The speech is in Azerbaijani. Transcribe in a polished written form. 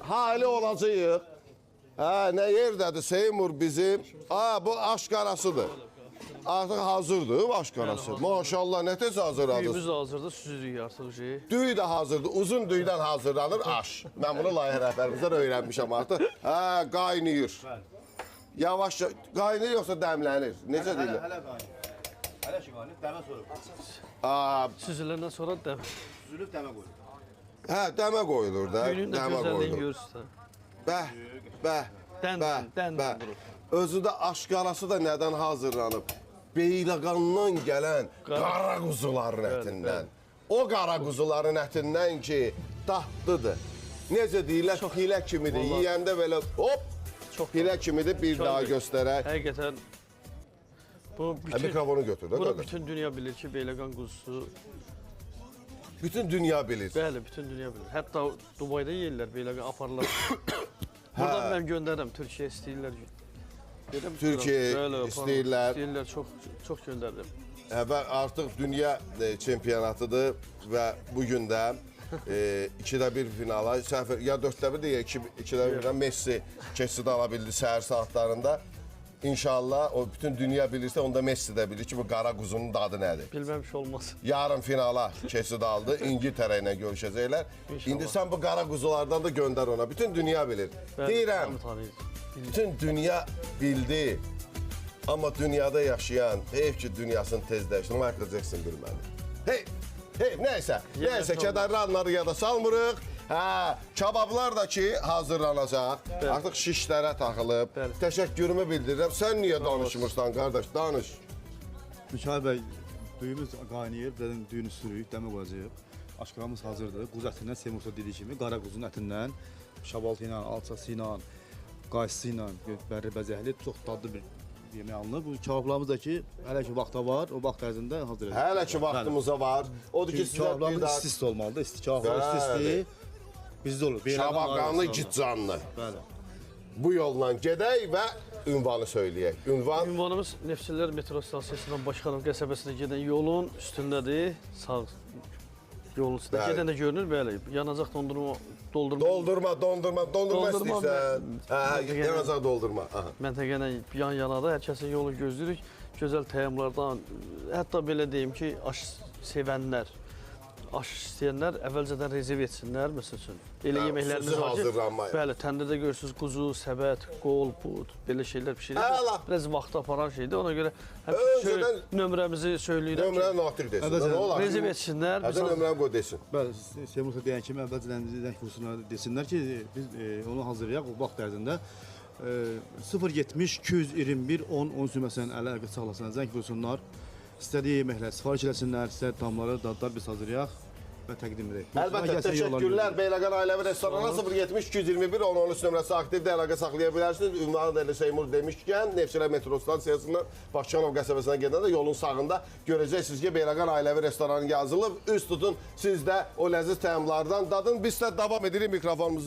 hali olacağıq. Hə, nə yerdədir Seymur bizim? Bu aşqarasıdır. Artıq hazırdır aşqarası. Maşallah, nə tez hazırladınız? Düyümüz de hazırdır, süzürük artıq şey. Düy də hazırdır, uzun düydən hazırlanır aş. Mən bunu layihə rəhbərimizdən öyrənmişəm artıq. Hə, qaynayır. Yavaş, qaynayır yoxsa dəmlənir? Necə deyirlər? Hələ qaynayır. Hələ ki qaynayır, dəmə sorub. Süzüləndən sonra dəm. Süzülüb dəmə qoyulur. Hə, dəmə qoyulur da. Düyünün də Dəmə gözəlliğini qoyulur. görürsün. Bəh. Özü də aşqarası da nədən hazırlanıb? Beyləqandan gələn qara quzuların ətindən. O qara quzuların ətindən ki, dadlıdır. Necə deyirlər, hilə kimidir. Yiyəndə belə hop, hilə kimidir, bir daha göstərək. Həqiqətən bu Mikrofonu götür də. Bunu bütün dünya bilir ki, Beyləqan quzusu. Bütün dünya bilir. Bəli, bütün dünya bilir. Hətta Dubayda yeyirlər, Beyləqan aparırlar. Buradan mən göndərirəm, Türkiyə istəyirlər. Türkiyə istəyirlər. İstəyirlər, çox göndərdim. Və artıq dünya çempionatıdır və bugün də 2-də 1 finala, ya 4-də 1 deyə 2-də 1-dən Messi keçidi ala bildi səhər saatlarında. İnşallah o bütün dünya bilirsə, onda Messi də bilir ki, bu qara quzunun dadı nədir. Bilməmiş olmaz. Yarın finala keçid aldı, İngiltərə ilə görüşəcəklər. İndi sən bu qara quzulardan da göndər ona, bütün dünya bilir. Deyirəm, bütün dünya bildi, amma dünyada yaşayan, heyf ki, dünyasını tez dəyişdir, Michael Jackson bilməli. Nəysə, kədərli anları yada salmırıq. Kabablar da ki, hazırlanacaq. Artıq şişlərə taxılıb. Təşəkkürümü bildirirəm. Sən niyə danışmırsan, qardaş? Danış. Mikail bəy, düyümüz qaynayır, birazdan düyünü sürüyük, dəmə qoyacaq. Aşqaramız hazırdır. Quzu ətindən, Seymursa dediyi kimi, qara quzunun ətindən, şabaltı ilə, alçası ilə, qaysı ilə, bərri bəzəkli, çox dadlı bir yemək alınır. Bu kebablarımız da ki, hələ ki vaxta var, o vaxt ərzində hazır edilir. Hələ ki vaxtımıza var. Odur ki, sizə bir daha... İsti olmalıdır, kebablar isti. Bizdə olur. Şabaqanlı, gitcanlı. Bəli. Bu yolla gedək və ünvanı söyləyək. Ünvanımız Neftçilər metro stansiyasından Başxanım qəsəbəsinə gedən yolun üstündədir. Sağ yolun üstündə. Gedən də görünür, bəli. Yanacaq doldurma. Doldurma istəyirsən. Yanacaq doldurma. Məntəqənə yan-yanada hər kəsin yolu gözləyirik. Gözəl təyamlardan, hətta belə deyim ki, aş sevənlər, aş istəyənlər əvvəlcədən rezerv etsinlər, məsəl üçün. Elə yeməklərimiz var ki, bəli, təndirdə görürsünüz quzu, səbət, qol, but, belə şeylər pişirilir. Biraz vaxt aparan şeydir, ona görə nömrəmizi söyləyirəm ki, nömrəni natir desin. rezerv etsinlər. Həzən nömrəni qoy desin. Bəli, Seymursa deyən kimi əvvəlcədən zəng kursuna desinlər ki, biz onu hazırlayaq o vaxt ərzində. 070 221 10 10 sürməsindən əlaqə saxlasınlar, zəng vursunlar. İstədiyi yeməklər sifariş eləsinlər, istədiyi tamları, dadlar biz hazırlayaq və təqdim edək. Əlbəttə, təşəkkürlər. Beyləqan Ailəvi Restorana 070 221 10 13 nömrəsi aktivdə əlaqə saxlaya bilərsiniz. Ünvanı da elə Seymur demişkən, Neftçilər metro stansiyasından Bakıxanov qəsəbəsinə gedəndə yolun sağında görəcəksiniz ki, Beyləqan Ailəvi Restoranı yazılıb. Üst tutun, siz də o ləziz təyamlardan dadın. Biz də davam edirik mikrofonumuzu.